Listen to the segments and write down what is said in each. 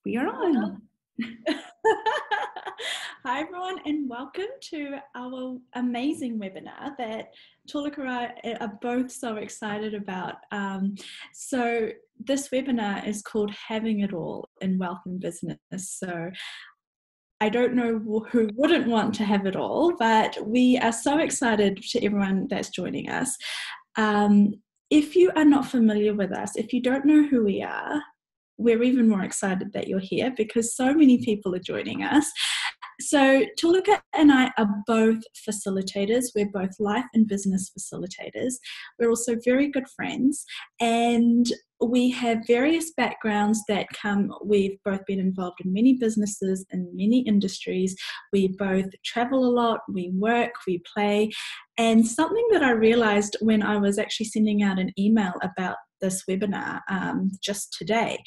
We are on. Hi everyone, and welcome to our amazing webinar that Tulika and I are both so excited about. So this webinar is called Having It All in Wealth and Business. So I don't know who wouldn't want to have it all, but we are so excited to everyone that's joining us. If you are not familiar with us, if you don't know who we are, we're even more excited that you're here because so many people are joining us. So Tulika and I are both facilitators. We're both life and business facilitators. We're also very good friends, and we have various backgrounds that come. We've both been involved in many businesses and many industries. We both travel a lot, we work, we play. And something that I realized when I was actually sending out an email about this webinar just today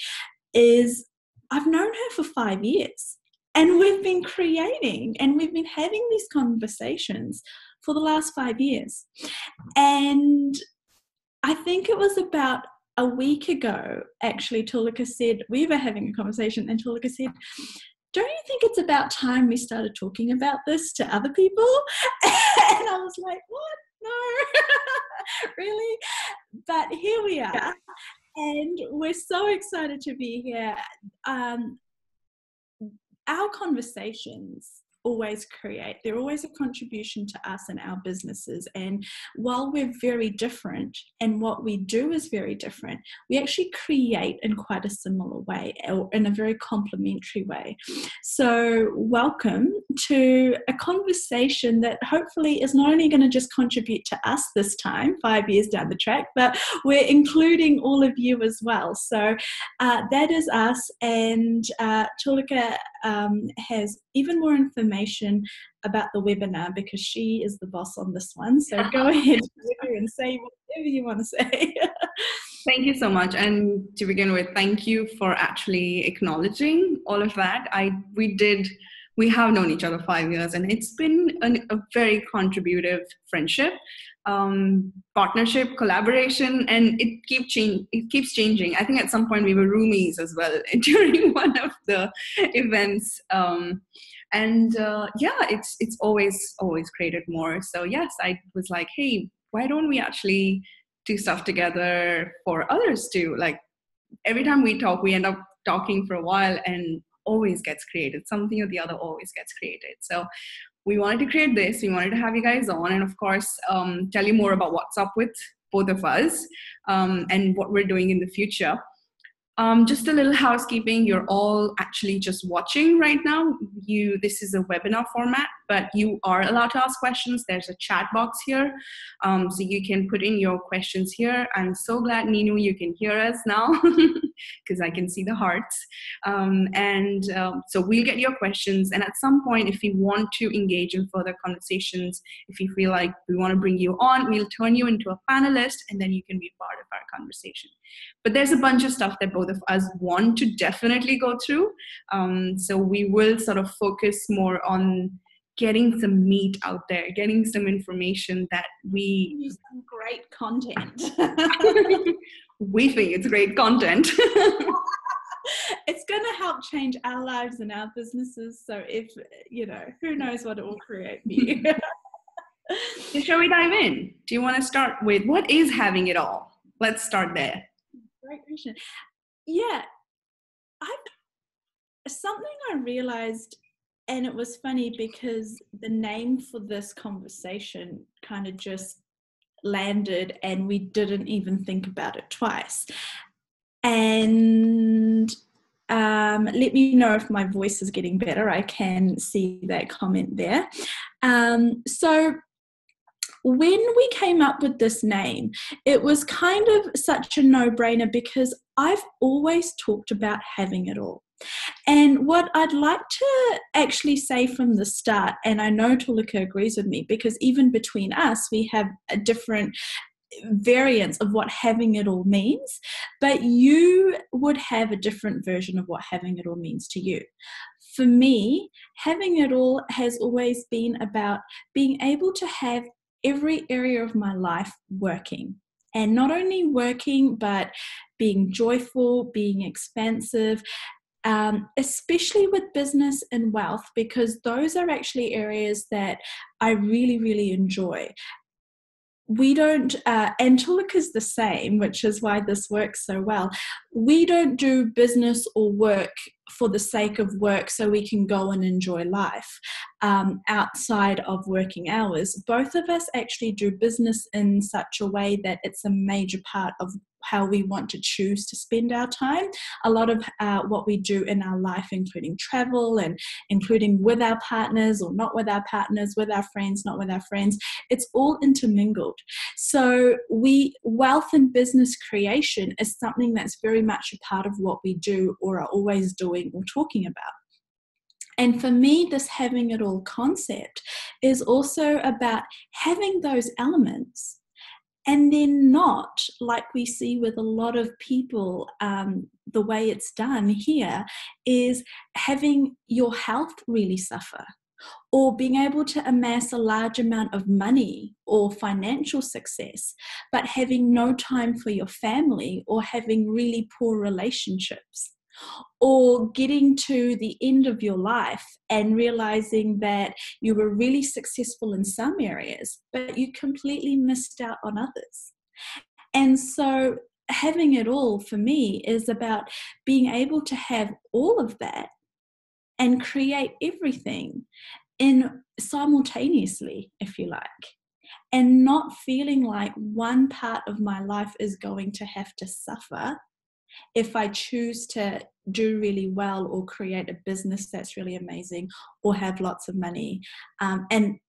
is I've known her for 5 years. And we've been creating and we've been having these conversations for the last 5 years. And I think it was about a week ago, actually, Tulika said, we were having a conversation and Tulika said, don't you think it's about time we started talking about this to other people? And I was like, what? No, really? But here we are. And we're so excited to be here. Our conversations they're always a contribution to us and our businesses. And while we're very different and what we do is very different, we actually create in quite a similar way or in a very complementary way. So welcome to a conversation that hopefully is not only going to just contribute to us this time, 5 years down the track, but we're including all of you as well. So that is us, and Tulika has even more information about the webinar because she is the boss on this one. So go ahead and say whatever you want to say. Thank you so much. And to begin with, thank you for actually acknowledging all of that. We have known each other 5 years, and it's been a very contributive friendship, partnership, collaboration, and it keeps changing. I think at some point we were roomies as well during one of the events. It's always created more. So yes, I was like, hey, why don't we actually do stuff together for others too? Like every time we talk, we end up talking for a while and always gets created. Something or the other always gets created. So we wanted to create this. We wanted to have you guys on and of course, tell you more about what's up with both of us and what we're doing in the future. Just a little housekeeping. You're all actually just watching right now. This is a webinar format, but you are allowed to ask questions. There's a chat box here, so you can put in your questions here. I'm so glad, Ninu, you can hear us now because I can see the hearts. So we'll get your questions. And at some point, if you want to engage in further conversations, if you feel like we want to bring you on, we'll turn you into a panelist, and then you can be part of our conversation. But there's a bunch of stuff that both of us want to definitely go through. So we will sort of focus more on getting some meat out there, getting some information that we... Some great content. We think it's great content. It's going to help change our lives and our businesses. So if, who knows what it will create for you. So shall we dive in? Do you want to start with what is having it all? Let's start there. Great question. Yeah, something I realized, and it was funny because the name for this conversation kind of just landed and we didn't even think about it twice. And let me know if my voice is getting better. I can see that comment there. So when we came up with this name, it was kind of such a no-brainer because I've always talked about having it all. And what I'd like to actually say from the start, and I know Tulika agrees with me because even between us, we have a different variants of what having it all means, but you would have a different version of what having it all means to you. For me, having it all has always been about being able to have every area of my life working, and not only working, but being joyful, being expansive, especially with business and wealth, because those are actually areas that I really, really enjoy. We don't, and Tulika's the same, which is why this works so well. We don't do business or work for the sake of work so we can go and enjoy life outside of working hours. Both of us actually do business in such a way that it's a major part of how we want to choose to spend our time. A lot of what we do in our life, including travel and including with our partners or not with our partners, with our friends, not with our friends, it's all intermingled. So wealth and business creation is something that's very much a part of what we do or are always doing or talking about. And for me, this having it all concept is also about having those elements, and then not, like we see with a lot of people, the way it's done here is having your health really suffer, or being able to amass a large amount of money or financial success, but having no time for your family, or having really poor relationships, or getting to the end of your life and realizing that you were really successful in some areas, but you completely missed out on others. And so having it all for me is about being able to have all of that and create everything in simultaneously, if you like, and not feeling like one part of my life is going to have to suffer if I choose to do really well or create a business that's really amazing or have lots of money,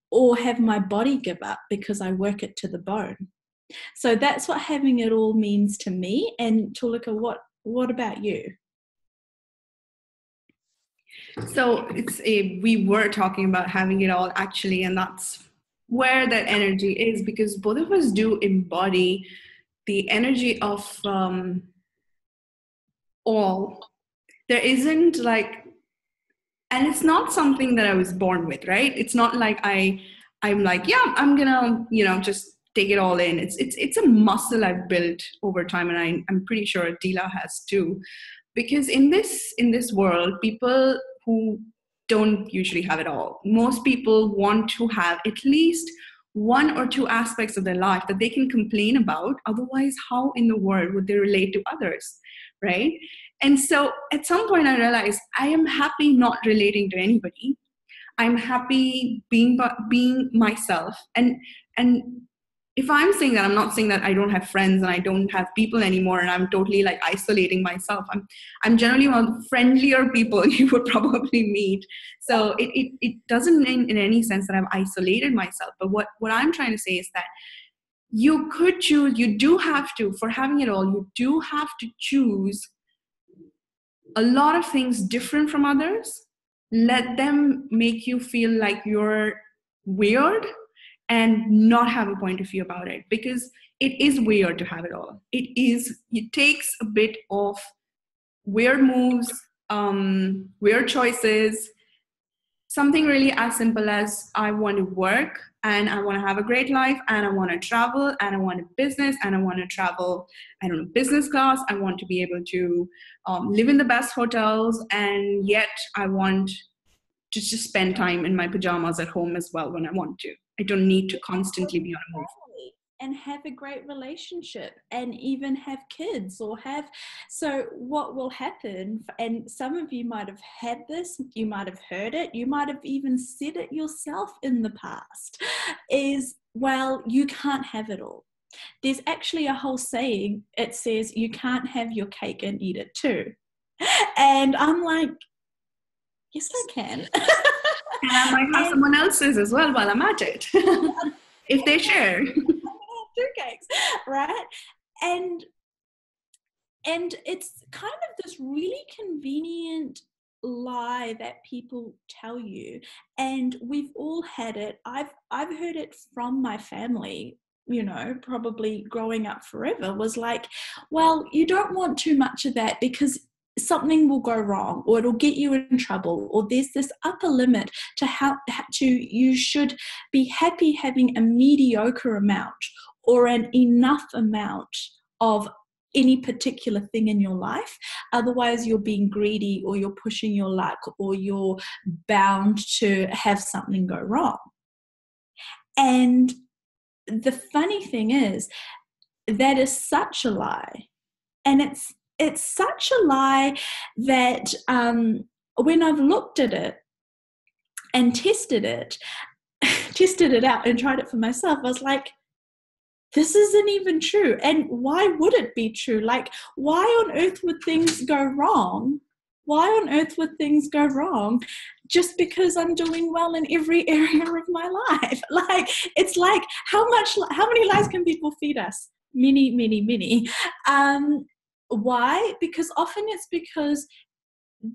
or have my body give up because I work it to the bone. So that's what having it all means to me. And Tulika, what about you? So we were talking about having it all actually, and that's where that energy is, because both of us do embody the energy of all. There isn't like, and it's not something that I was born with, right? It's not like I'm like, yeah, I'm gonna, just take it all in. It's a muscle I've built over time, and I'm pretty sure Adeela has too. Because in this world, people who don't usually have it all, most people want to have at least one or two aspects of their life that they can complain about. Otherwise, how in the world would they relate to others, right? And so at some point I realized I am happy not relating to anybody. I'm happy being myself. And if I'm saying that, I'm not saying that I don't have friends and I don't have people anymore and I'm totally like isolating myself. I'm generally one of the friendlier people you would probably meet. So it doesn't mean in any sense that I've isolated myself. But what I'm trying to say is that you could choose, you do have to, for having it all, you do have to choose a lot of things different from others. Let them make you feel like you're weird and not have a point of view about it, because it is weird to have it all. It takes a bit of weird moves, weird choices, something really as simple as I want to work and I want to have a great life and I want to travel and I want a business and I want to travel, I don't know, business class. I want to be able to live in the best hotels, and yet I want to just spend time in my pajamas at home as well when I want to. I don't need to constantly be on a move. And have a great relationship and even have kids or have, so what will happen, and some of you might have had this, you might have heard it, you might have even said it yourself in the past, is, well, you can't have it all. There's actually a whole saying, it says you can't have your cake and eat it too. And I'm like, yes, I can. And I might have someone else's as well while I'm at it. If they share. 2 cakes, right? And it's kind of this really convenient lie that people tell you, and we've all had it. I've heard it from my family, probably growing up forever, was like, well, you don't want too much of that because something will go wrong, or it'll get you in trouble, or there's this upper limit to you should be happy having a mediocre amount or an enough amount of any particular thing in your life. Otherwise, you're being greedy, or you're pushing your luck, or you're bound to have something go wrong. And the funny thing is, that is such a lie. And it's such a lie that when I've looked at it and tested it out and tried it for myself, I was like, this isn't even true. And why would it be true? Like, why on earth would things go wrong? Why on earth would things go wrong just because I'm doing well in every area of my life? Like, it's like, how many lies can people feed us? Many, many, many. Why? Because often it's because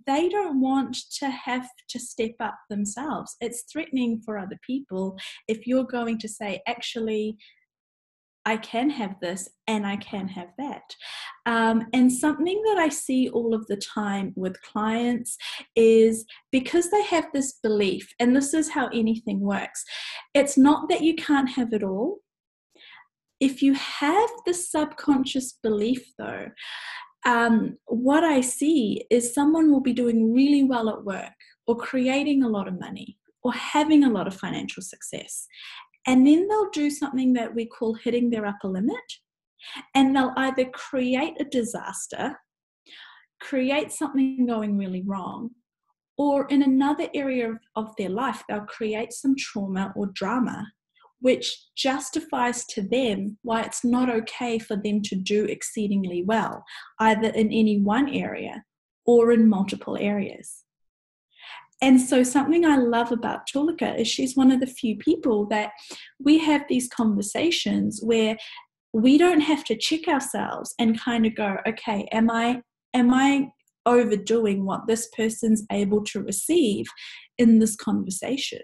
they don't want to have to step up themselves. It's threatening for other people if you're going to say, actually, I can have this and I can have that. And something that I see all of the time with clients is, because they have this belief, and this is how anything works, it's not that you can't have it all. If you have the subconscious belief, though, what I see is someone will be doing really well at work, or creating a lot of money, or having a lot of financial success. And then they'll do something that we call hitting their upper limit. And they'll either create a disaster, create something going really wrong, or in another area of their life, they'll create some trauma or drama, which justifies to them why it's not okay for them to do exceedingly well, either in any one area or in multiple areas. And so something I love about Tulika is she's one of the few people that we have these conversations where we don't have to check ourselves and kind of go, okay, am I overdoing what this person's able to receive in this conversation?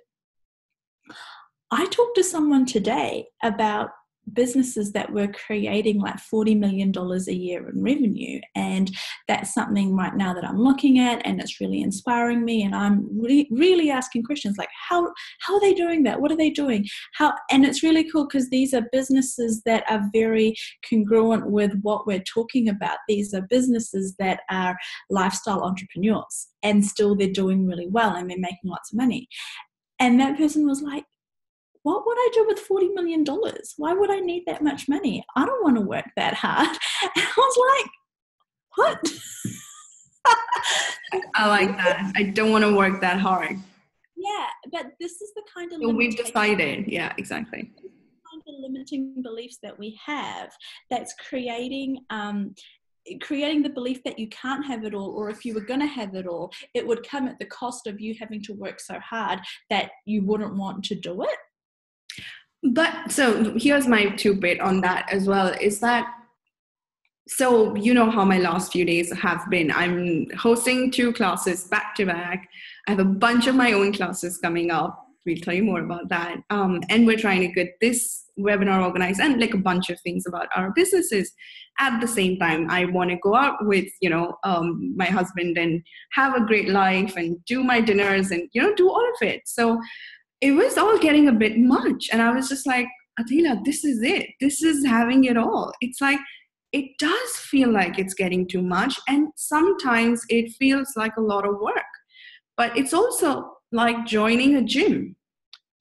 I talked to someone today about businesses that were creating like $40 million a year in revenue, and that's something right now that I'm looking at, and it's really inspiring me, and I'm really asking questions like, how are they doing that? What are they doing? And it's really cool because these are businesses that are very congruent with what we're talking about. These are businesses that are lifestyle entrepreneurs, and still they're doing really well and they're making lots of money. And that person was like, what would I do with $40 million? Why would I need that much money? I don't want to work that hard. And I was like, what? I like that. I don't want to work that hard. Yeah, but this is the kind of... So we've decided. Yeah, exactly. This is the kind of limiting beliefs that we have that's creating the belief that you can't have it all, or if you were going to have it all, it would come at the cost of you having to work so hard that you wouldn't want to do it. But so here's my 2-bit on that as well, is that, so you know how my last few days have been. I'm hosting 2 classes back to back. I have a bunch of my own classes coming up. We'll tell you more about that. And we're trying to get this webinar organized and like a bunch of things about our businesses. At the same time, I want to go out with, my husband and have a great life and do my dinners and, do all of it. So it was all getting a bit much. And I was just like, Adeela, this is it. This is having it all. It's like, it does feel like it's getting too much. And sometimes it feels like a lot of work. But it's also like joining a gym.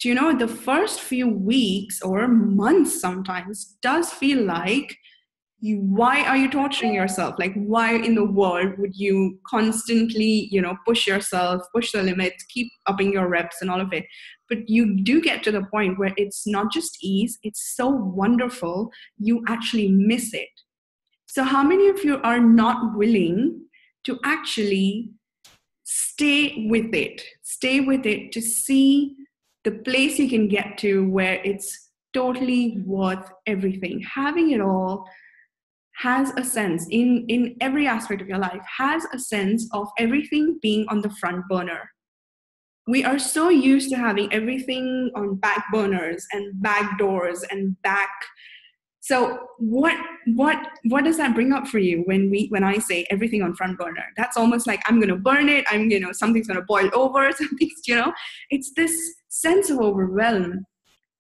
Do you know, the first few weeks or months sometimes does feel like, why are you torturing yourself? Like, why in the world would you constantly, push yourself, push the limits, keep upping your reps and all of it? But you do get to the point where it's not just ease, it's so wonderful, you actually miss it. So how many of you are not willing to actually stay with it to see the place you can get to where it's totally worth everything? Having it all has a sense in every aspect of your life, has a sense of everything being on the front burner. We are so used to having everything on back burners and back doors and back. So what does that bring up for you when I say everything on front burner? That's almost like I'm going to burn it. Something's going to boil over. Something's, it's this sense of overwhelm.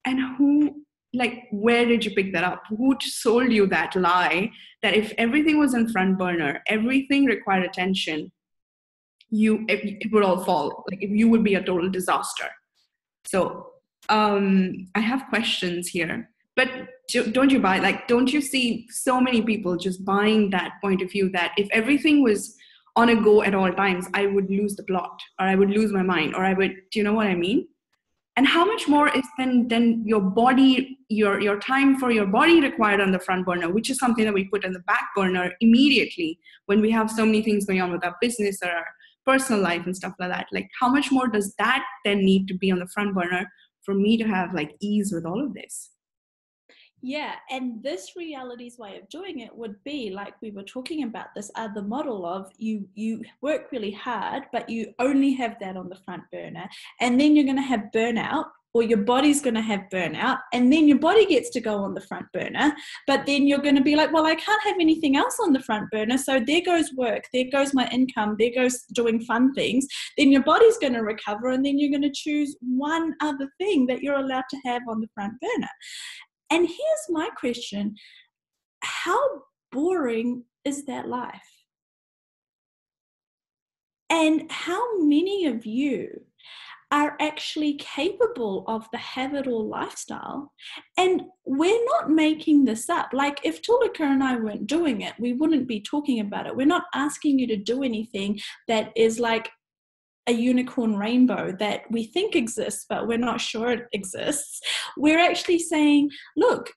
And who like, where did you pick that up? Who sold you that lie that if everything was in front burner, everything required attention, it would all fall. Like, you would be a total disaster. So I have questions here, but don't you buy, like, don't you see so many people just buying that point of view that if everything was on a go at all times, I would lose the plot, or I would lose my mind, or I would, do you know what I mean? And how much more is then your body, your time for your body required on the front burner, which is something that we put on the back burner immediately when we have so many things going on with our business or our personal life and stuff like that. Like, how much more does that then need to be on the front burner for me to have like ease with all of this? Yeah, and this reality's way of doing it would be like we were talking about this other model of you work really hard, but you only have that on the front burner, and then you're going to have burnout, or your body's going to have burnout, and then your body gets to go on the front burner, but then you're going to be like, well, I can't have anything else on the front burner, so there goes work, there goes my income, there goes doing fun things. Then your body's going to recover, and then you're going to choose one other thing that you're allowed to have on the front burner. And here's my question: how boring is that life? And how many of you are actually capable of the have it all lifestyle? And we're not making this up. Like, if Tulika and I weren't doing it, we wouldn't be talking about it. We're not asking you to do anything that is like a unicorn rainbow that we think exists, but we're not sure it exists. We're actually saying, look,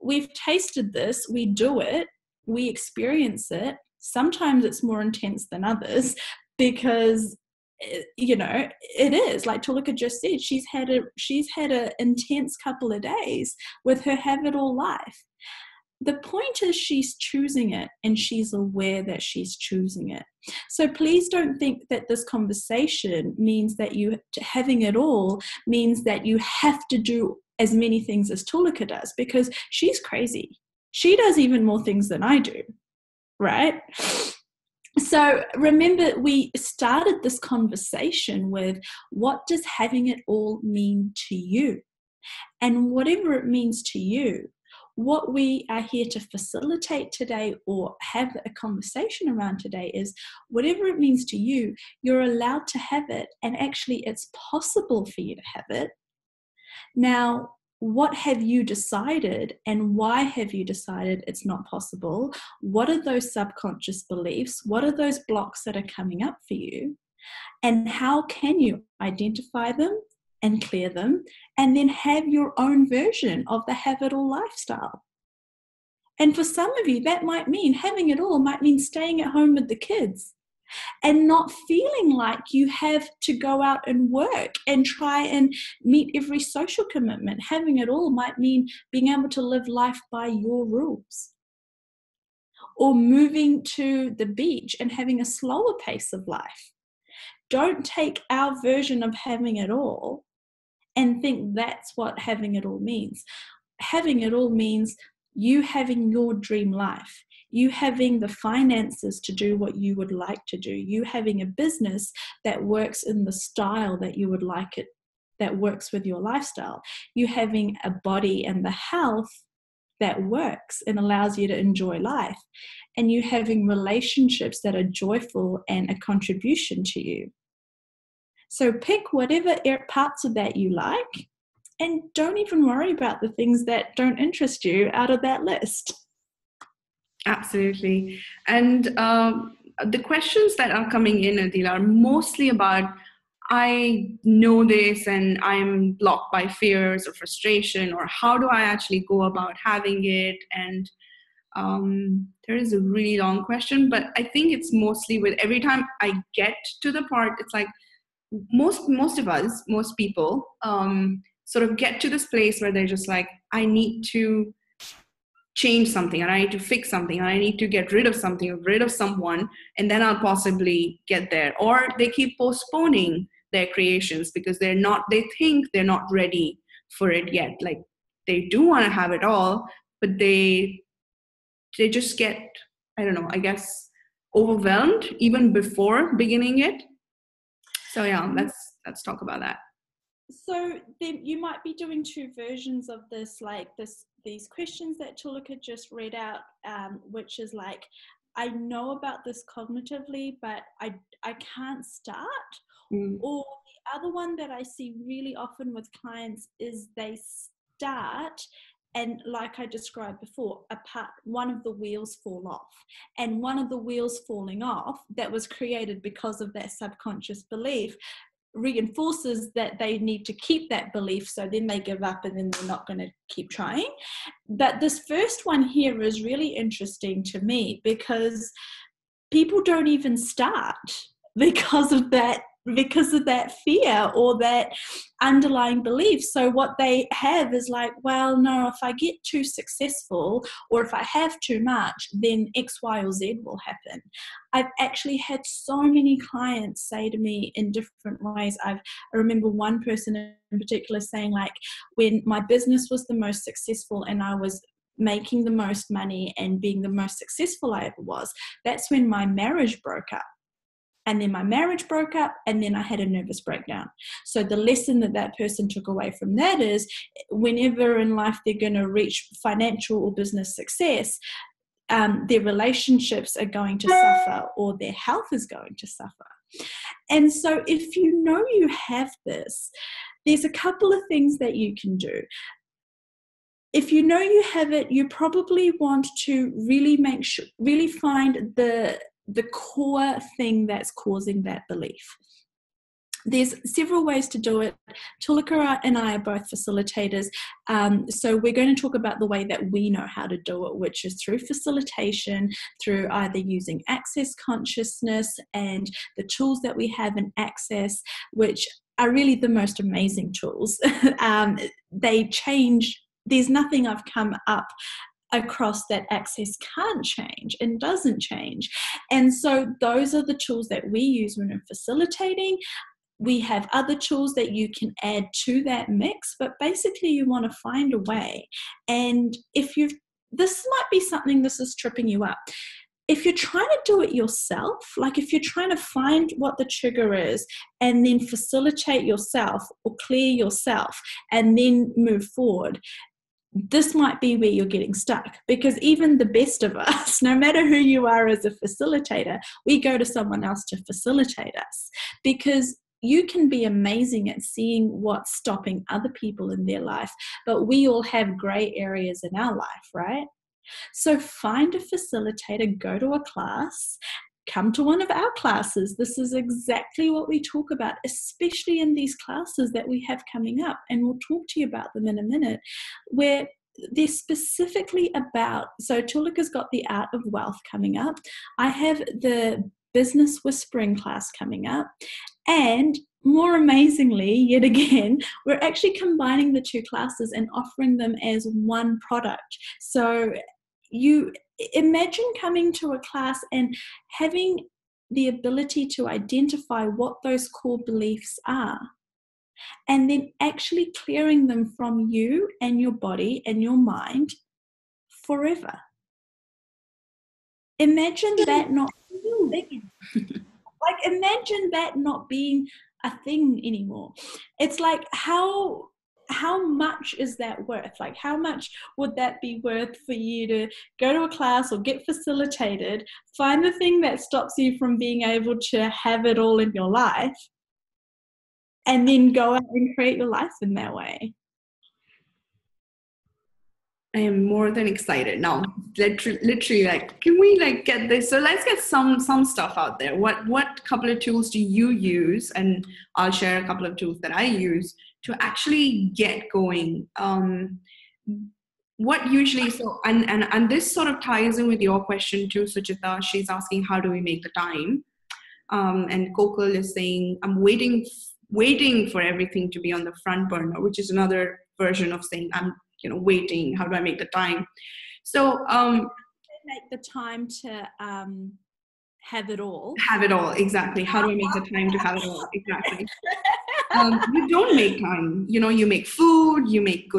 we've tasted this, we do it, we experience it. Sometimes it's more intense than others because, you know, it is like Tulika just said, she's had a intense couple of days with her have it all life. The point is she's choosing it, and she's aware that she's choosing it. So please don't think that this conversation means that you having it all means that you have to do as many things as Tulika does, because she's crazy. She does even more things than I do, right? So remember, we started this conversation with, what does having it all mean to you? And whatever it means to you, what we are here to facilitate today or have a conversation around today is, whatever it means to you, you're allowed to have it, and actually it's possible for you to have it. Now, what have you decided, and why have you decided it's not possible? What are those subconscious beliefs? What are those blocks that are coming up for you? And how can you identify them and clear them, and then have your own version of the have it all lifestyle? And for some of you, that might mean having it all might mean staying at home with the kids and not feeling like you have to go out and work and try and meet every social commitment. Having it all might mean being able to live life by your rules, or moving to the beach and having a slower pace of life. Don't take our version of having it all and think that's what having it all means. Having it all means you having your dream life, you having the finances to do what you would like to do, you having a business that works in the style that you would like it, that works with your lifestyle, you having a body and the health that works and allows you to enjoy life, and you having relationships that are joyful and a contribution to you. So pick whatever parts of that you like, and don't even worry about the things that don't interest you out of that list. Absolutely. And the questions that are coming in, Adeela, are mostly about, I know this and I'm blocked by fears or frustration, or how do I actually go about having it? And there is a really long question, but I think it's mostly with every time I get to the part, it's like most of us, most people sort of get to this place where they're just like, I need to change something, and I need to fix something, and I need to get rid of something or rid of someone, and then I'll possibly get there. Or they keep postponing their creations because they think they're not ready for it yet. Like, they do want to have it all, but they just get, I don't know, I guess, overwhelmed even before beginning it. So yeah, let's talk about that. So then you might be doing two versions of this, like these questions that Tulika just read out, which is like, I know about this cognitively, but I can't start. Mm. Or the other one that I see really often with clients is they start, and like I described before, one of the wheels fall off. And one of the wheels falling off that was created because of that subconscious belief reinforces that they need to keep that belief, so then they give up and then they're not going to keep trying. But this first one here is really interesting to me because people don't even start because of that fear or that underlying belief. So what they have is like, well, no, if I get too successful or if I have too much, then X, Y, or Z will happen. I've actually had so many clients say to me in different ways. I remember one person in particular saying, like, when my business was the most successful and I was making the most money and being the most successful I ever was, that's when my marriage broke up. And then my marriage broke up, and then I had a nervous breakdown. So the lesson that person took away from that is, whenever in life they're going to reach financial or business success, their relationships are going to suffer or their health is going to suffer. And so if you know you have this, there's a couple of things that you can do. If you know you have it, you probably want to really find the core thing that's causing that belief. There's several ways to do it. Tulika and I are both facilitators, so we're going to talk about the way that we know how to do it, which is through facilitation, through either using Access Consciousness and the tools that we have in Access, which are really the most amazing tools. They change. There's nothing I've come up across that Access can't change and doesn't change. And so those are the tools that we use when we're facilitating. We have other tools that you can add to that mix, but basically you want to find a way. And this might be something this is tripping you up. If you're trying to do it yourself, like if you're trying to find what the trigger is and then facilitate yourself or clear yourself and then move forward, this might be where you're getting stuck, because even the best of us, no matter who you are as a facilitator, we go to someone else to facilitate us, because you can be amazing at seeing what's stopping other people in their life, but we all have gray areas in our life, right? So find a facilitator, go to a class, come to one of our classes. This is exactly what we talk about, especially in these classes that we have coming up, and we'll talk to you about them in a minute, where they're specifically about, so Tulika's got the Art of Wealth coming up. I have the Business Whispering class coming up. And more amazingly, yet again, we're actually combining the two classes and offering them as one product. So you imagine coming to a class and having the ability to identify what those core beliefs are, and then actually clearing them from you and your body and your mind forever. Imagine that not being like, imagine that not being a thing anymore. It's like, how much is that worth? Like, how much would that be worth for you to go to a class or get facilitated, find the thing that stops you from being able to have it all in your life, and then go out and create your life in that way? I am more than excited now. Literally, like, can we like get this? So let's get some stuff out there. What couple of tools do you use? And I'll share a couple of tools that I use to actually get going. What usually, so and this sort of ties in with your question too, Suchita. She's asking, how do we make the time? And Kokal is saying, I'm waiting for everything to be on the front burner, which is another version of saying I'm waiting. How do I make the time? So make the time to have it all. Have it all, exactly. How do I make the time to have it all? Exactly. You don't make time. You make food, you make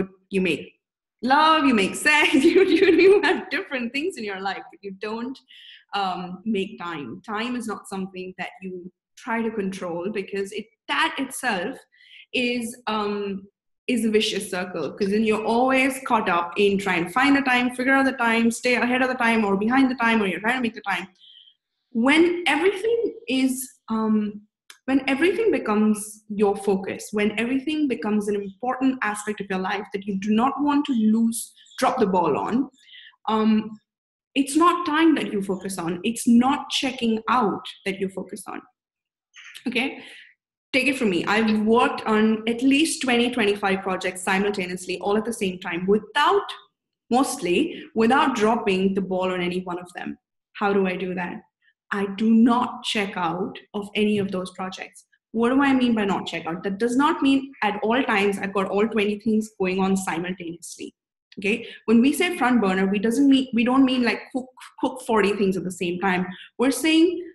love, you make sex, you have different things in your life, but you don't make time. Time is not something that you try to control, because that itself is a vicious circle, because then you're always caught up in trying to find the time, figure out the time, stay ahead of the time or behind the time, or you're trying to make the time. When everything becomes your focus, when everything becomes an important aspect of your life that you do not want to drop the ball on, it's not time that you focus on. It's not checking out that you focus on. Okay? Take it from me. I've worked on at least 20, 25 projects simultaneously, all at the same time, mostly without dropping the ball on any one of them. How do I do that? I do not check out of any of those projects. What do I mean by not check out? That does not mean at all times I've got all 20 things going on simultaneously. Okay? When we say front burner, we don't mean like cook 40 things at the same time. We're saying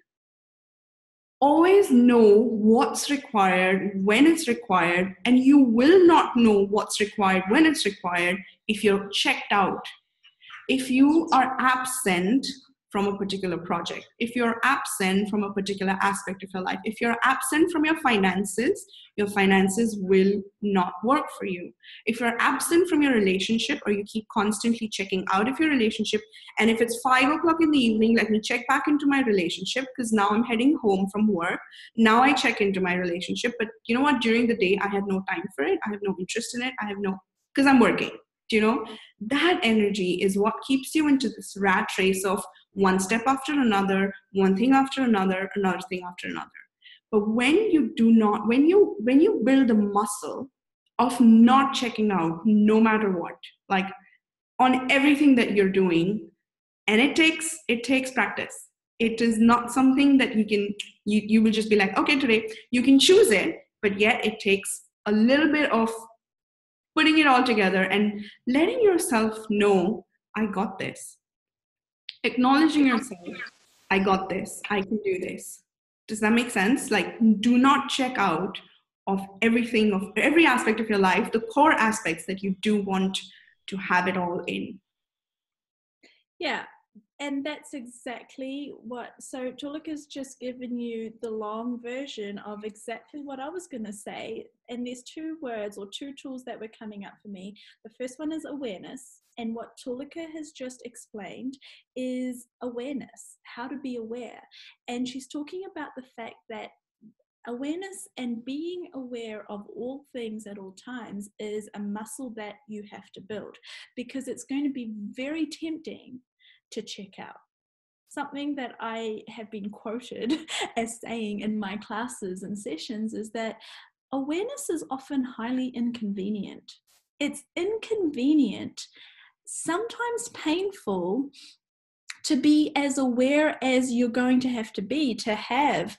always know what's required, when it's required, and you will not know what's required, when it's required, if you're checked out. If you are absent from a particular project, if you're absent from a particular aspect of your life, if you're absent from your finances will not work for you. If you're absent from your relationship, or you keep constantly checking out of your relationship, and if it's 5 o'clock in the evening, let me check back into my relationship because now I'm heading home from work. Now I check into my relationship, but you know what? During the day, I had no time for it. I have no interest in it. Because I'm working. That energy is what keeps you into this rat race of one step after another, one thing after another thing after another. But when you build a muscle of not checking out no matter what, like on everything that you're doing, and it takes practice. It is not something that you will just be like, okay, today you can choose it, but yet it takes a little bit of putting it all together and letting yourself know, I got this. Acknowledging yourself, I got this, I can do this. Does that make sense? Like, do not check out of everything, of every aspect of your life, the core aspects that you do want to have it all in. Yeah. And that's exactly so Tulika's just given you the long version of exactly what I was going to say. And there's 2 words or 2 tools that were coming up for me. The first one is awareness. And what Tulika has just explained is awareness, how to be aware. And she's talking about the fact that awareness and being aware of all things at all times is a muscle that you have to build, because it's going to be very tempting to check out. Something that I have been quoted as saying in my classes and sessions is that awareness is often highly inconvenient. It's inconvenient, sometimes painful, to be as aware as you're going to have to have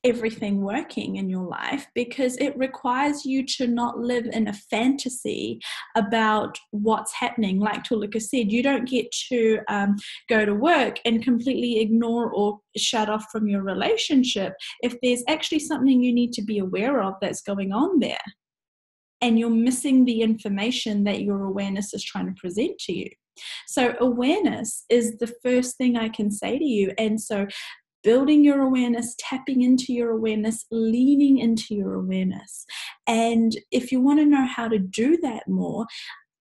everything working in your life, because it requires you to not live in a fantasy about what's happening. Like Tulika said, you don't get to go to work and completely ignore or shut off from your relationship if there's actually something you need to be aware of that's going on there, and you're missing the information that your awareness is trying to present to you. So awareness is the first thing I can say to you. And so building your awareness, tapping into your awareness, leaning into your awareness. And if you want to know how to do that more,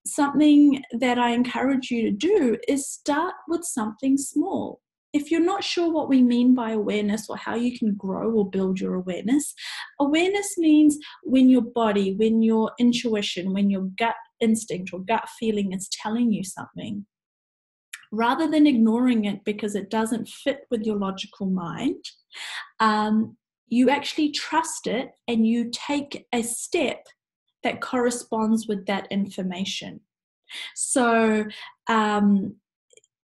something that I encourage you to do is start with something small. If you're not sure what we mean by awareness or how you can grow or build your awareness means when your body, when your intuition, when your gut instinct or gut feeling is telling you something, rather than ignoring it because it doesn't fit with your logical mind, you actually trust it and you take a step that corresponds with that information. So,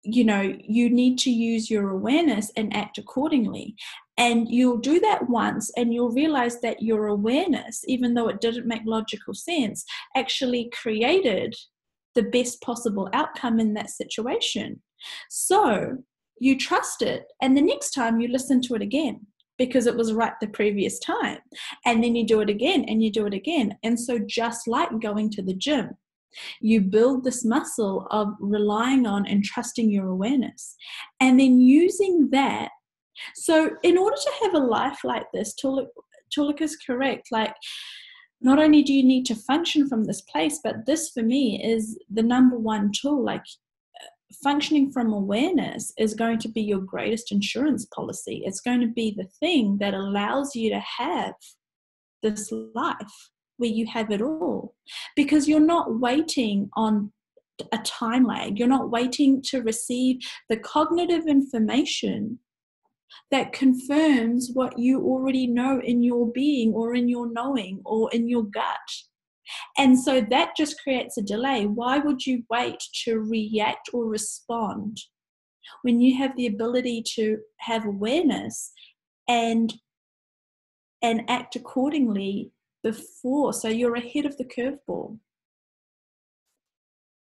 you need to use your awareness and act accordingly. And you'll do that once and you'll realize that your awareness, even though it didn't make logical sense, actually created the best possible outcome in that situation. So you trust it, and the next time you listen to it again because it was right the previous time, and then you do it again and you do it again. And so just like going to the gym, you build this muscle of relying on and trusting your awareness, and then using that. So in order to have a life like this, Tulika's correct, like not only do you need to function from this place, but this for me is the number one tool. Like, functioning from awareness is going to be your greatest insurance policy. It's going to be the thing that allows you to have this life where you have it all, because you're not waiting on a time lag. You're not waiting to receive the cognitive information that confirms what you already know in your being or in your knowing or in your gut. And so that just creates a delay. Why would you wait to react or respond when you have the ability to have awareness and act accordingly before? So you're ahead of the curveball.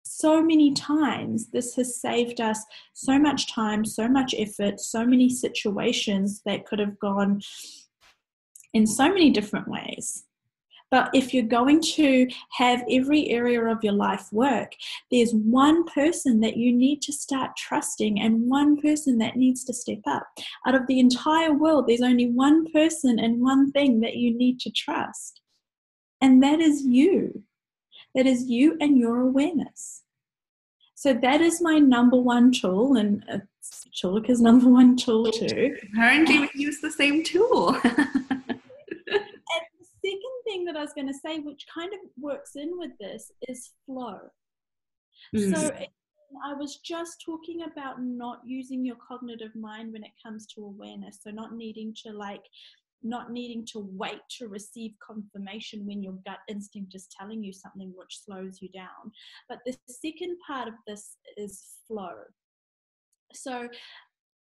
So many times this has saved us so much time, so much effort, so many situations that could have gone in so many different ways. But if you're going to have every area of your life work, there's one person that you need to start trusting and one person that needs to step up. Out of the entire world, there's only one person and one thing that you need to trust. And that is you. That is you and your awareness. So that is my number one tool, and Tulika's number one tool too. Apparently we use the same tool. Second thing that I was going to say, which kind of works in with this, is flow. So I was just talking about not using your cognitive mind when it comes to awareness. So not needing to wait to receive confirmation when your gut instinct is telling you something, which slows you down. But the second part of this is flow. So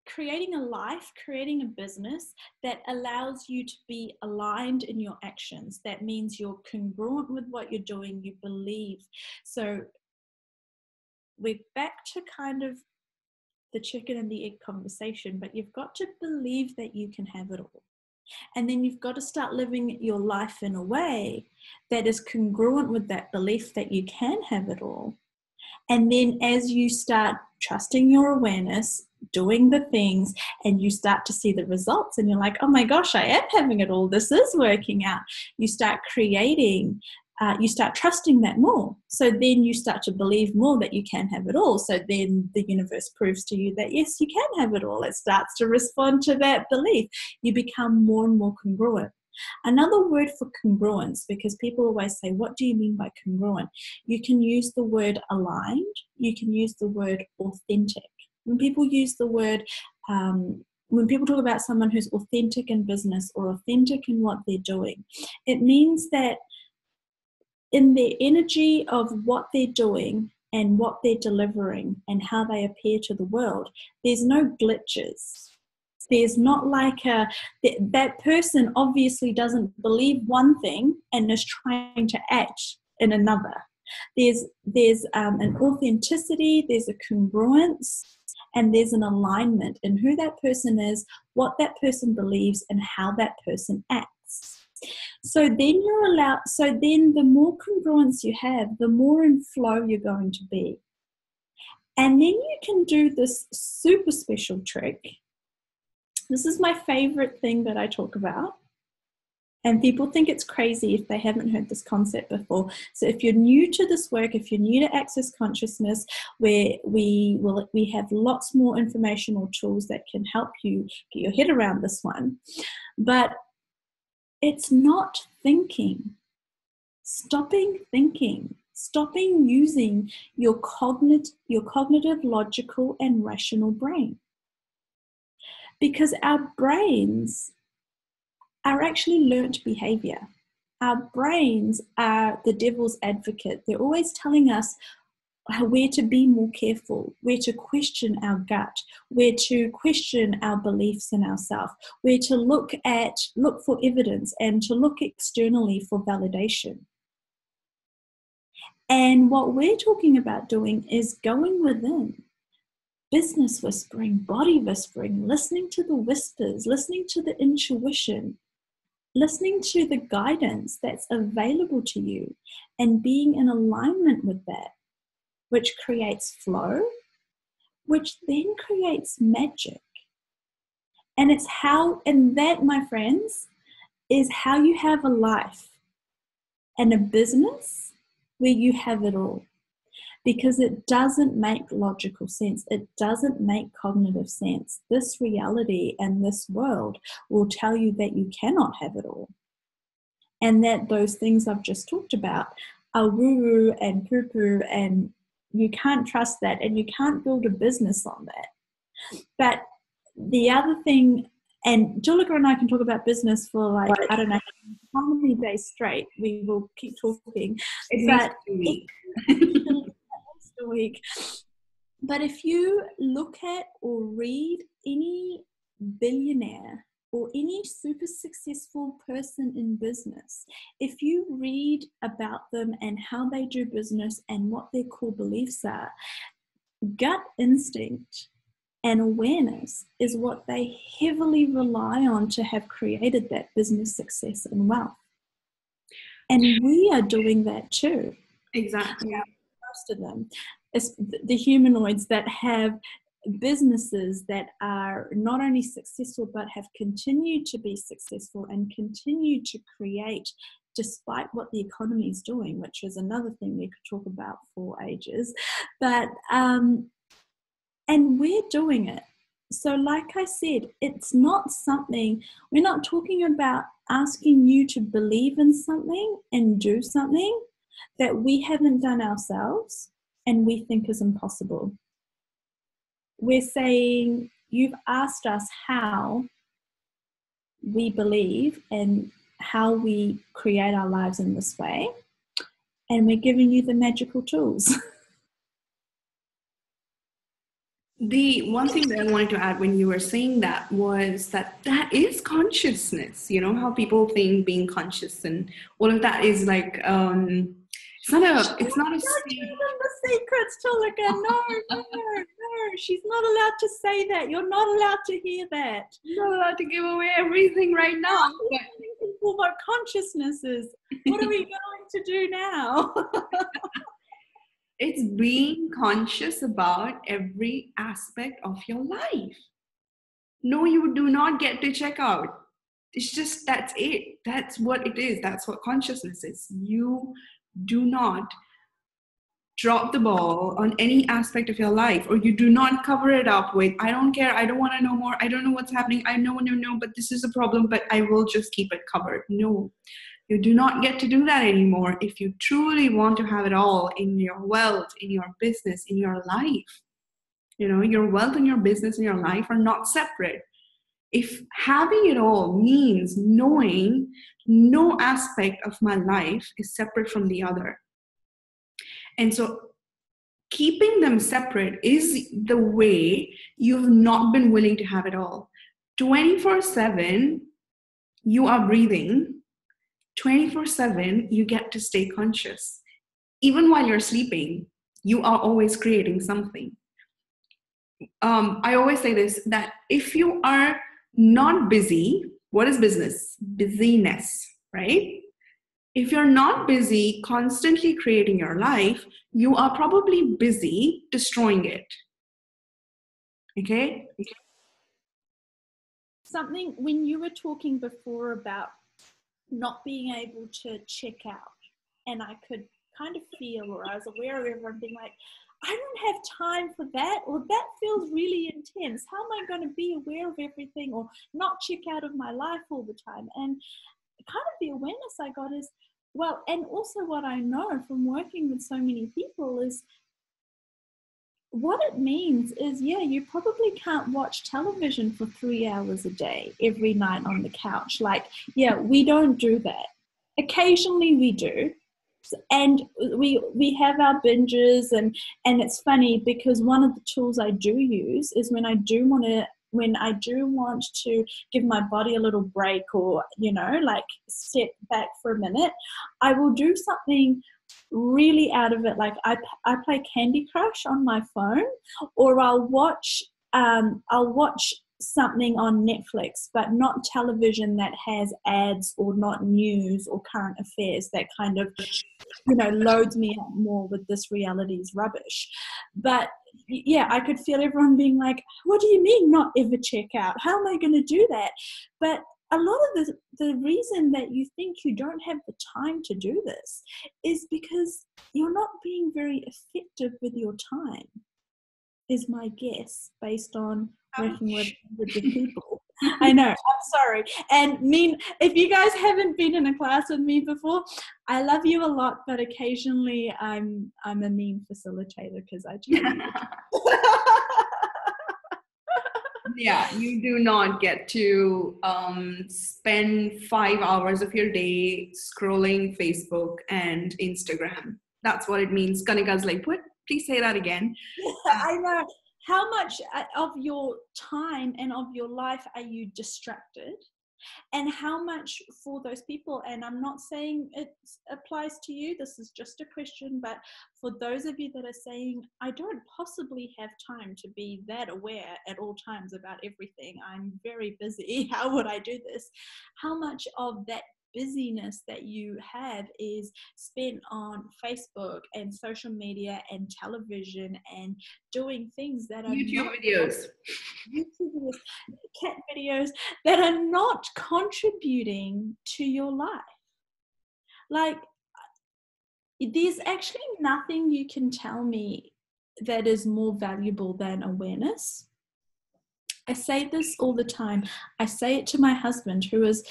creating a life, creating a business that allows you to be aligned in your actions. That means you're congruent with what you're doing, you believe. So we're back to kind of the chicken and the egg conversation, but you've got to believe that you can have it all. And then you've got to start living your life in a way that is congruent with that belief that you can have it all. And then as you start trusting your awareness, doing the things, and you start to see the results and you're like, oh my gosh, I am having it all. This is working out. You start creating, you start trusting that more. So then you start to believe more that you can have it all. So then the universe proves to you that yes, you can have it all. It starts to respond to that belief. You become more and more congruent. Another word for congruence, because people always say, what do you mean by congruent? You can use the word aligned. You can use the word authentic. When people use the word, when people talk about someone who's authentic in business or authentic in what they're doing, it means that in their energy of what they're doing and what they're delivering and how they appear to the world, there's no glitches. There's not like that person obviously doesn't believe one thing and is trying to act in another. There's an authenticity, there's a congruence, and there's an alignment in who that person is, what that person believes, and how that person acts. So then the more congruence you have, the more in flow you're going to be. And then you can do this super special trick. This is my favorite thing that I talk about. And people think it's crazy if they haven't heard this concept before. So if you're new to this work, if you're new to Access Consciousness, where we have lots more informational tools that can help you get your head around this one. But it's not thinking. Stopping thinking. Stopping using your cognitive, logical, and rational brain. Because our brains are actually learnt behavior. Our brains are the devil's advocate. They're always telling us where to be more careful, where to question our gut, where to question our beliefs in ourselves, where to look for evidence and to look externally for validation. And what we're talking about doing is going within. Business whispering, body whispering, listening to the whispers, listening to the intuition, listening to the guidance that's available to you and being in alignment with that, which creates flow, which then creates magic. And that, my friends, is how you have a life and a business where you have it all. Because it doesn't make logical sense. It doesn't make cognitive sense. This reality and this world will tell you that you cannot have it all. And that those things I've just talked about are woo-woo and poo-poo, and you can't trust that, and you can't build a business on that. But the other thing, and Tulika and I can talk about business for like, I don't know how many days straight. We will keep talking. At least 2 weeks. A week. But if you look at or read any billionaire or any super successful person in business, if you read about them and how they do business and what their core beliefs are, gut instinct and awareness is what they heavily rely on to have created that business success and wealth. And we are doing that too. Exactly. Most of them, the humanoids that have businesses that are not only successful but have continued to be successful and continue to create despite what the economy is doing, which is another thing we could talk about for ages. But and we're doing it. So like I said, it's not something, we're not talking about asking you to believe in something and do something that we haven't done ourselves and we think is impossible. We're saying, you've asked us how we believe and how we create our lives in this way, and we're giving you the magical tools. The one thing that I wanted to add when you were saying that was that is consciousness. You know how people think being conscious and all of that is like it's not a state. The secrets, Tulika. No, she's not allowed to say that. You're not allowed to hear that. You're not allowed to give away everything right now. People what consciousness is. What are we going to do now? It's being conscious about every aspect of your life. No, you do not get to check out. It's just, that's it. That's what it is. That's what consciousness is. You do not drop the ball on any aspect of your life, or you do not cover it up with, I don't care, I don't want to know more, I don't know what's happening, I know, but this is a problem, but I will just keep it covered. No. You do not get to do that anymore if you truly want to have it all in your wealth, in your business, in your life. You know, your wealth and your business and your life are not separate. If having it all means knowing no aspect of my life is separate from the other. And so keeping them separate is the way you've not been willing to have it all. 24/7, you are breathing. 24/7, you get to stay conscious. Even while you're sleeping, you are always creating something. I always say this, that if you are not busy, what is business? Busyness, right? If you're not busy constantly creating your life, you are probably busy destroying it. Okay? Something, when you were talking before about not being able to check out, and I could kind of feel, or I was aware of everyone being like, I don't have time for that, or that feels really intense. How am I going to be aware of everything or not check out of my life all the time? And kind of the awareness I got is, well, and also what I know from working with so many people is what it means is, yeah, you probably can't watch television for 3 hours a day every night on the couch. Like, yeah, we don't do that. Occasionally we do. And we have our binges, and it's funny because one of the tools I do use is when I do want to give my body a little break, or, you know, like step back for a minute, I will do something really out of it. Like I play Candy Crush on my phone, or I'll watch something on Netflix, but not television that has ads, or not news or current affairs that kind of, you know, loads me up more with this reality's rubbish. But yeah, I could feel everyone being like, what do you mean not ever check out? How am I going to do that? But a lot of the reason that you think you don't have the time to do this is because you're not being very effective with your time, is my guess, based on working with hundreds of people. I know, I'm sorry. And if you guys haven't been in a class with me before, I love you a lot, but occasionally I'm a mean facilitator because I tell you. Yeah, you do not get to spend 5 hours of your day scrolling Facebook and Instagram. That's what it means. Kanika's like, what? Please say that again. I know. How much of your time and of your life are you distracted? And how much for those people, and I'm not saying it applies to you, this is just a question, but for those of you that are saying, I don't possibly have time to be that aware at all times about everything, I'm very busy, how would I do this? How much of that busyness that you have is spent on Facebook and social media and television and doing things that are YouTube videos. YouTube videos, cat videos that are not contributing to your life. Like, there's actually nothing you can tell me that is more valuable than awareness. I say this all the time. I say it to my husband, who is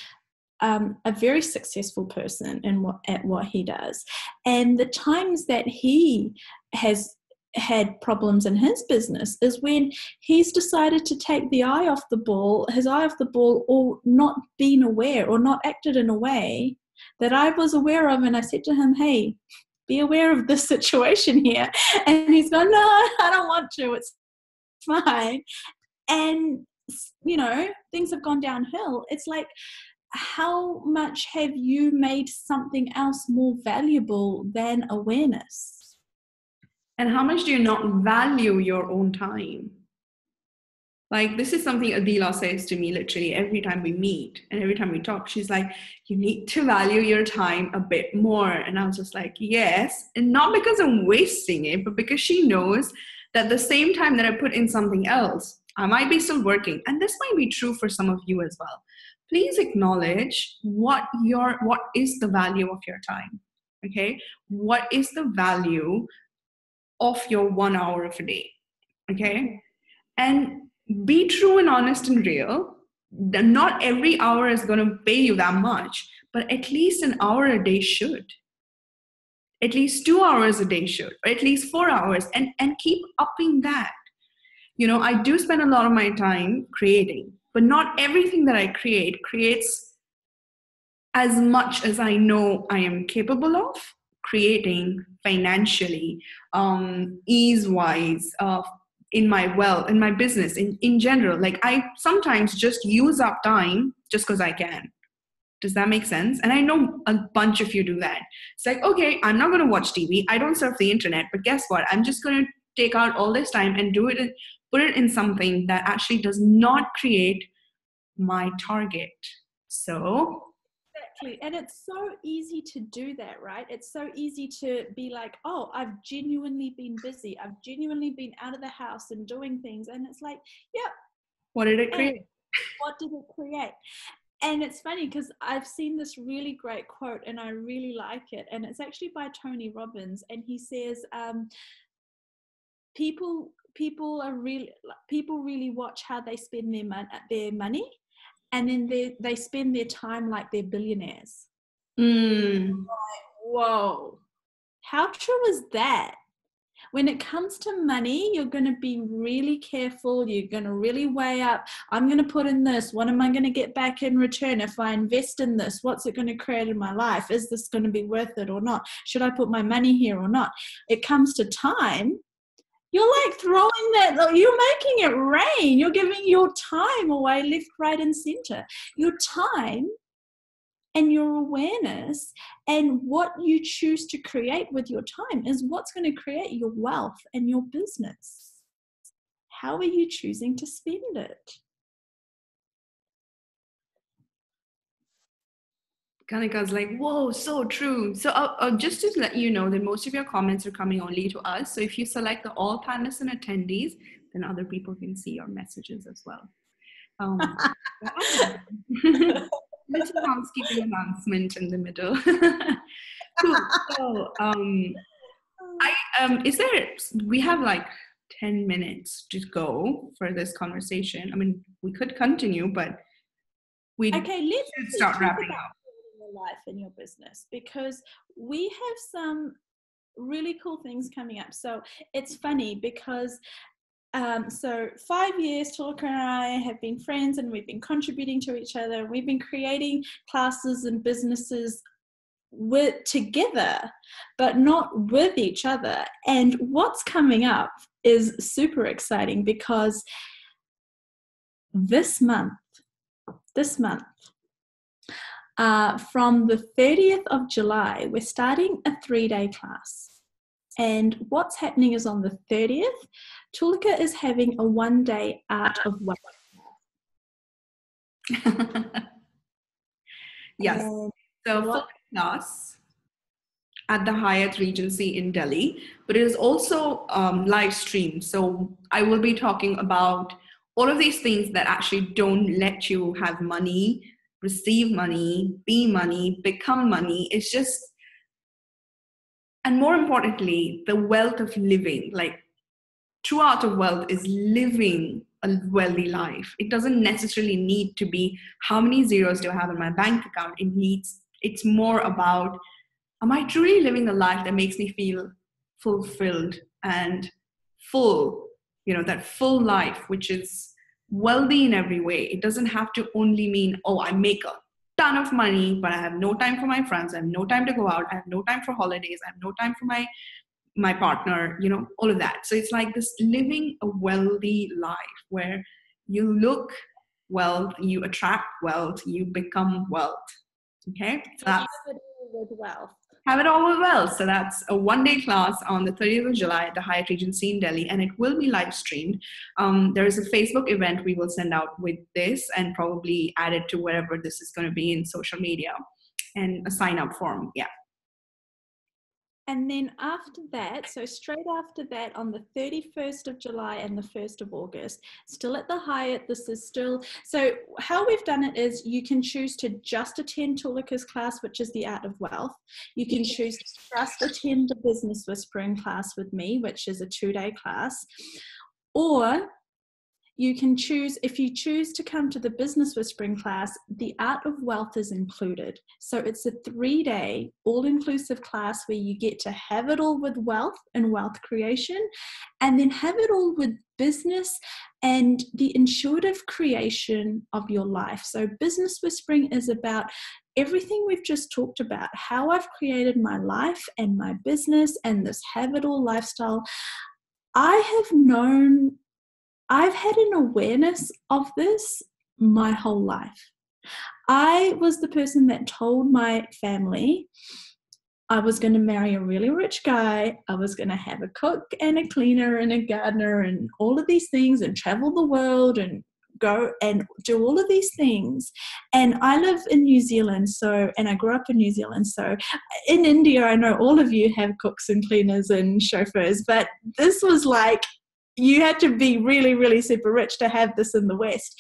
a very successful person at what he does. And the times that he has had problems in his business is when he's decided to take his eye off the ball, or not been aware or not acted in a way that I was aware of. And I said to him, hey, be aware of this situation here. And he's gone, no, I don't want to. It's fine. And, things have gone downhill. It's like, how much have you made something else more valuable than awareness? And how much do you not value your own time? Like, this is something Adeela says to me literally every time we meet and every time we talk. She's like, you need to value your time a bit more. And I was just like, yes. And not because I'm wasting it, but because she knows that the same time that I put in something else, I might be still working. And this might be true for some of you as well. Please acknowledge what is the value of your time, okay? What is the value of your 1 hour of a day, okay? And be true and honest and real. Not every hour is going to pay you that much, but at least an hour a day should. At least 2 hours a day should, or at least 4 hours, and keep upping that. I do spend a lot of my time creating, but not everything that I creates as much as I know I am capable of creating financially, ease-wise, in my wealth, in my business, in general. Like, I sometimes just use up time just because I can. Does that make sense? And I know a bunch of you do that. It's like, okay, I'm not going to watch TV. I don't surf the internet, but guess what? I'm just going to take out all this time and put it in something that actually does not create my target. So exactly. And it's so easy to do that, right? It's so easy to be like, oh, I've genuinely been busy. I've genuinely been out of the house and doing things. And it's like, yeah. What did it create? What did it create? And it's funny because I've seen this really great quote and I really like it. And it's actually by Tony Robbins. And he says, people really watch how they spend their money, and then they spend their time like they're billionaires. Like, whoa, how true is that? When it comes to money, you're going to be really careful. You're going to really weigh up, I'm going to put in this. What am I going to get back in return? If I invest in this, what's it going to create in my life? Is this going to be worth it or not? Should I put my money here or not? It comes to time. You're like throwing that, you're making it rain. You're giving your time away left, right, and center. Your time and your awareness and what you choose to create with your time is what's going to create your wealth and your business. How are you choosing to spend it? Kanika's like, whoa, so true. So just to let you know that most of your comments are coming only to us. So if you select the all panelists and attendees, then other people can see your messages as well. Yeah. Little housekeeping announcement in the middle. Cool. So, is there? We have like 10 minutes to go for this conversation. I mean, we could continue, but we Okay, let's should start talk wrapping about up. your life and your business, because we have some really cool things coming up. So it's funny because so 5 years, Tulika and I have been friends, and we've been contributing to each other. We've been creating classes and businesses together, but not with each other. And what's coming up is super exciting, because this month, from the 30th of July, we're starting a 3-day class. And what's happening is on the 30th, Tulika is having a 1-day art of wealth. Yes. So what? full class at the Hyatt Regency in Delhi, but it is also live streamed. So I will be talking about all of these things that actually don't let you have money, receive money, be money, become money. It's just, and more importantly, the wealth of living. Like, true art of wealth is living a wealthy life. It doesn't necessarily need to be how many zeros do I have in my bank account. It's more about, am I truly living a life that makes me feel fulfilled and full, that full life, which is wealthy in every way. It doesn't have to only mean, oh, I make a ton of money, but I have no time for my friends. I have no time to go out. I have no time for holidays. I have no time for my partner, all of that. So it's like this living a wealthy life where you look wealth, you attract wealth, you become wealth. Okay, so that's have it all with wealth. Have it all with wealth. So that's a 1-day class on the 30th of July at the Hyatt Regency in Delhi, and it will be live streamed. There is a Facebook event we will send out with this, and probably add it to wherever this is going to be in social media, and a sign up form. Yeah. And then after that, so straight after that, on the 31st of July and the 1st of August, still at the Hyatt, this is still, so how we've done it is you can choose to just attend Tulika's class, which is the Art of Wealth. You can choose to just attend the Business Whispering class with me, which is a 2-day class. Or you can choose, if you choose to come to the Business Whispering class, the Art of Wealth is included. So it's a 3-day all-inclusive class where you get to have it all with wealth and wealth creation, and then have it all with business and the intuitive creation of your life. So Business Whispering is about everything we've just talked about, how I've created my life and my business and this have it all lifestyle. I've had an awareness of this my whole life. I was the person that told my family I was going to marry a really rich guy. I was going to have a cook and a cleaner and a gardener and all of these things, and travel the world and go and do all of these things. And I live in New Zealand, and I grew up in New Zealand. So in India, I know all of you have cooks and cleaners and chauffeurs, but this was like, you had to be really, really super rich to have this in the West.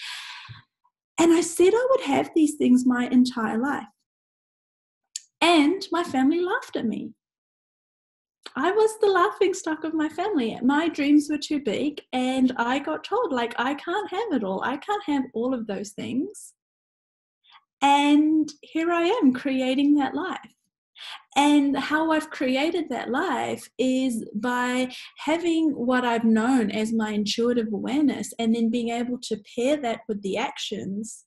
And I said I would have these things my entire life. And my family laughed at me. I was the laughingstock of my family. My dreams were too big, and I got told, like, I can't have it all. I can't have all of those things. And here I am creating that life. And how I've created that life is by having what I've known as my intuitive awareness, and then being able to pair that with the actions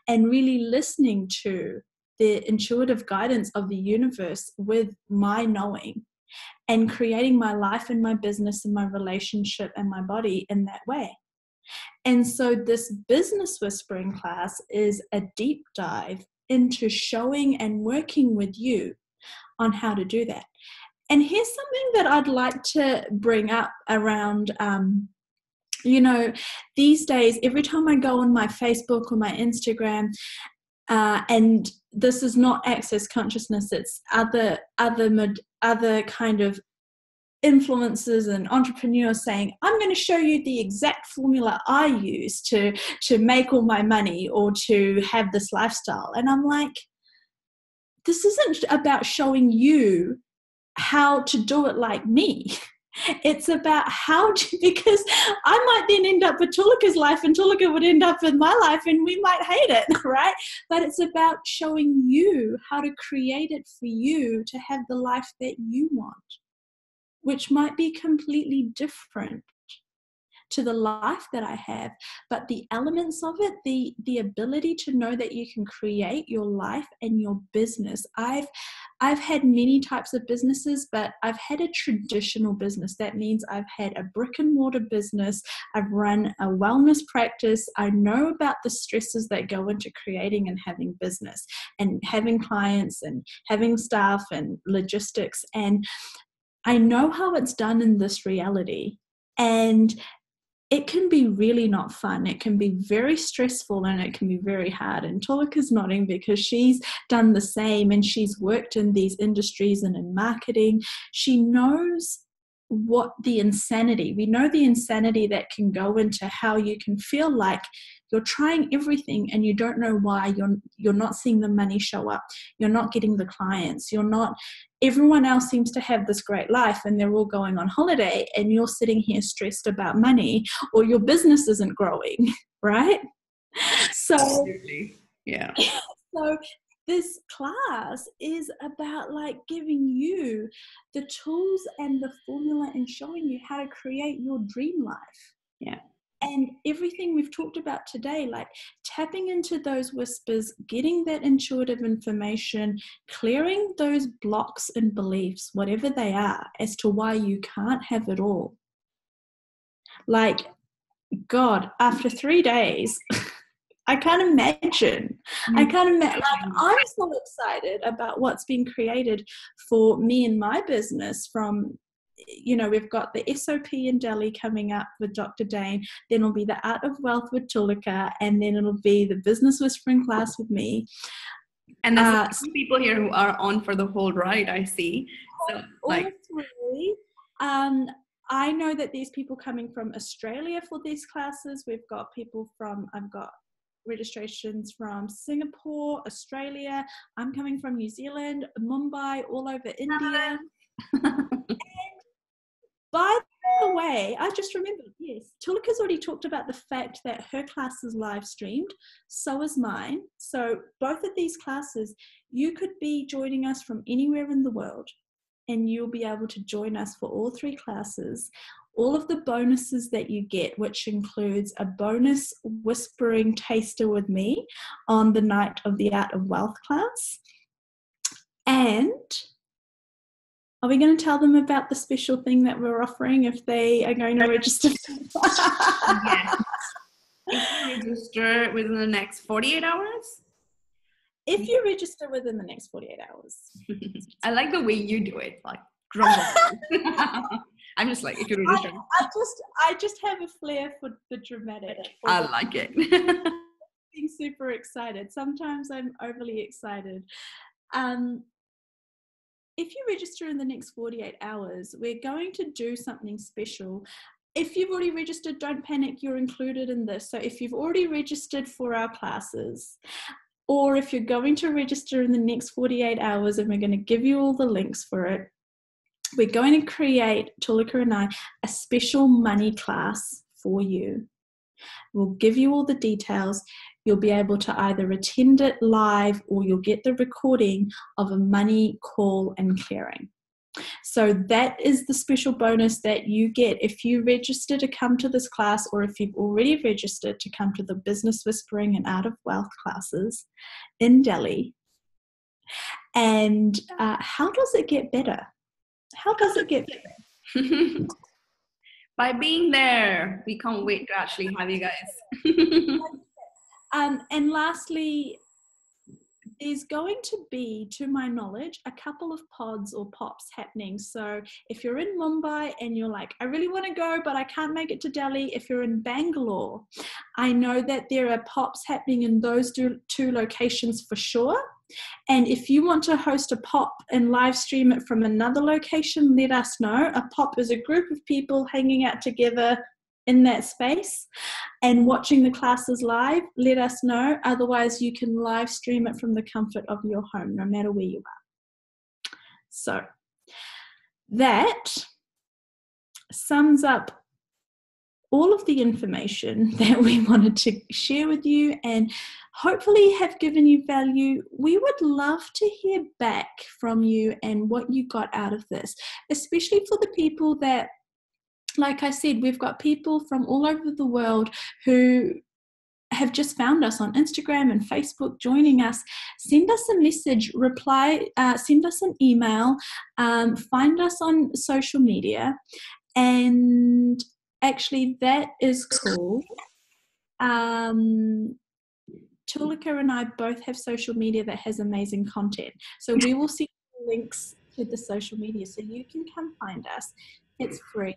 and really listening to the intuitive guidance of the universe with my knowing, and creating my life and my business and my relationship and my body in that way. And so this Business Whispering class is a deep dive into showing and working with you on how to do that. And here's something that I'd like to bring up around, these days, every time I go on my Facebook or my Instagram, and this is not Access Consciousness, it's other kind of influencers and entrepreneurs saying, I'm going to show you the exact formula I use to make all my money or to have this lifestyle. And I'm like, this isn't about showing you how to do it like me. It's about because I might then end up with Tulika's life and Tulika would end up with my life and we might hate it, right? But it's about showing you how to create it for you to have the life that you want, which might be completely different to the life that I have, but the elements of it, the ability to know that you can create your life and your business. I've had many types of businesses, but I've had a traditional business. That means I've had a brick and mortar business. I've run a wellness practice. I know about the stresses that go into creating and having business and having clients and having staff and logistics. And I know how it's done in this reality. And it can be really not fun. It can be very stressful and it can be very hard. And Tulika's nodding because she's done the same and she's worked in these industries and in marketing. She knows what the insanity, we know the insanity that can go into how you can feel like you're trying everything and you don't know why you're not seeing the money show up. You're not getting the clients. Everyone else seems to have this great life and they're all going on holiday and you're sitting here stressed about money or your business isn't growing, right? So, absolutely. Yeah. So this class is about like giving you the tools and the formula and showing you how to create your dream life. Yeah. And everything we've talked about today, like tapping into those whispers, getting that intuitive information, clearing those blocks and beliefs, whatever they are, as to why you can't have it all. Like, God, after 3 days, I can't imagine. Like, I'm so excited about what's been created for me and my business from, we've got the SOP in Delhi coming up with Dr. Dane, then it'll be the Art of Wealth with Tulika, and then it'll be the Business Whispering class with me. And there's some people here who are on for the whole ride, I see. So, all three. I know that there's people coming from Australia for these classes. I've got registrations from Singapore, Australia. I'm coming from New Zealand, Mumbai, all over India. And by the way, I just remembered, yes, Tulika's already talked about the fact that her class is live streamed. So is mine. So both of these classes, you could be joining us from anywhere in the world and you'll be able to join us for all 3 classes. All of the bonuses that you get, which includes a bonus whispering taster with me on the night of the Art of Wealth class. And are we going to tell them about the special thing that we're offering if they are going to register? Yes. If you register within the next 48 hours? If you register within the next 48 hours. I like the way you do it, like grumble. I'm just like, if you register. I just have a flair for the dramatic. I like it. Being super excited. Sometimes I'm overly excited. If you register in the next 48 hours, we're going to do something special. If you've already registered, don't panic, you're included in this. So if you've already registered for our classes, or if you're going to register in the next 48 hours, and we're going to give you all the links for it, we're going to create, Tulika and I, a special money class for you. We'll give you all the details. You'll be able to either attend it live or you'll get the recording of a money call and clearing. So that is the special bonus that you get if you register to come to this class, or if you've already registered to come to the Business Whispering and Art of Wealth classes in Delhi. And how does it get better? How does it get better? By being there. We can't wait to actually have you guys. And lastly, there's going to be, to my knowledge, a couple of pods or pops happening. So if you're in Mumbai and you're like, I really want to go, but I can't make it to Delhi. If you're in Bangalore, I know that there are pops happening in those 2 locations for sure. And if you want to host a pop and live stream it from another location, let us know. A pop is a group of people hanging out together in that space and watching the classes live. Let us know. Otherwise, you can live stream it from the comfort of your home, no matter where you are. So that sums up all of the information that we wanted to share with you and hopefully have given you value. We would love to hear back from you and what you got out of this, especially for the people that, like I said, we've got people from all over the world who have just found us on Instagram and Facebook joining us. Send us a message, send us an email, find us on social media, and actually that is called Tulika and I both have social media that has amazing content, so we will send you links to the social media so you can come find us. It's free.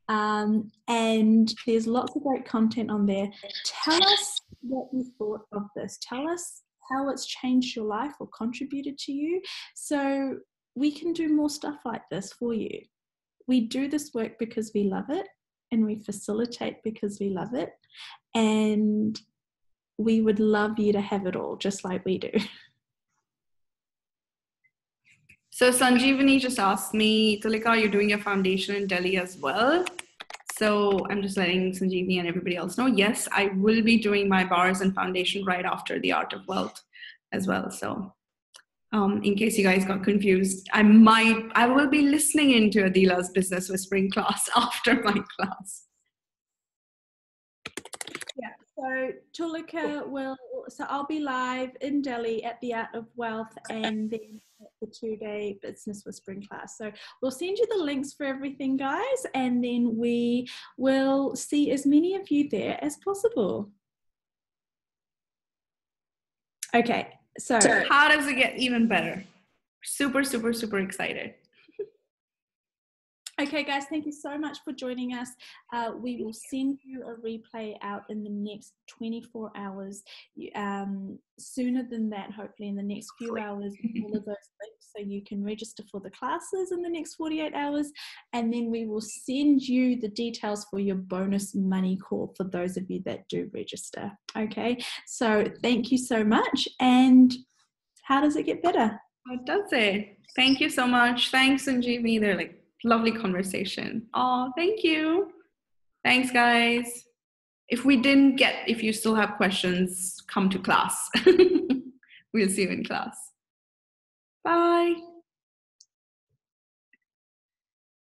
And there's lots of great content on there. Tell us what you thought of this. Tell us how it's changed your life or contributed to you, so we can do more stuff like this for you. We do this work because we love it, and we facilitate because we love it, and we would love you to have it all just like we do. So Sanjeevani just asked me, Tulika, you're doing your foundation in Delhi as well? So I'm just letting Sanjeevani and everybody else know, yes, I will be doing my bars and foundation right after the Art of Wealth as well. So in case you guys got confused, I will be listening into Adeela's business whispering class after my class. Yeah, so Tulika I'll be live in Delhi at the Art of Wealth and then at the 2-day business whispering class. So we'll send you the links for everything, guys, and then we will see as many of you there as possible. Okay, so how does it get even better? Super, super, super excited. Okay, guys, thank you so much for joining us. We will send you a replay out in the next 24 hours. Sooner than that, hopefully in the next few hours, all of those links so you can register for the classes in the next 48 hours. And then we will send you the details for your bonus money call for those of you that do register. Okay, so thank you so much. And how does it get better? How does it? Thank you so much. Thanks, Sanjeevani. They're like, lovely conversation. Oh, thank you. Thanks, guys. If you still have questions, come to class. We'll see you in class. Bye.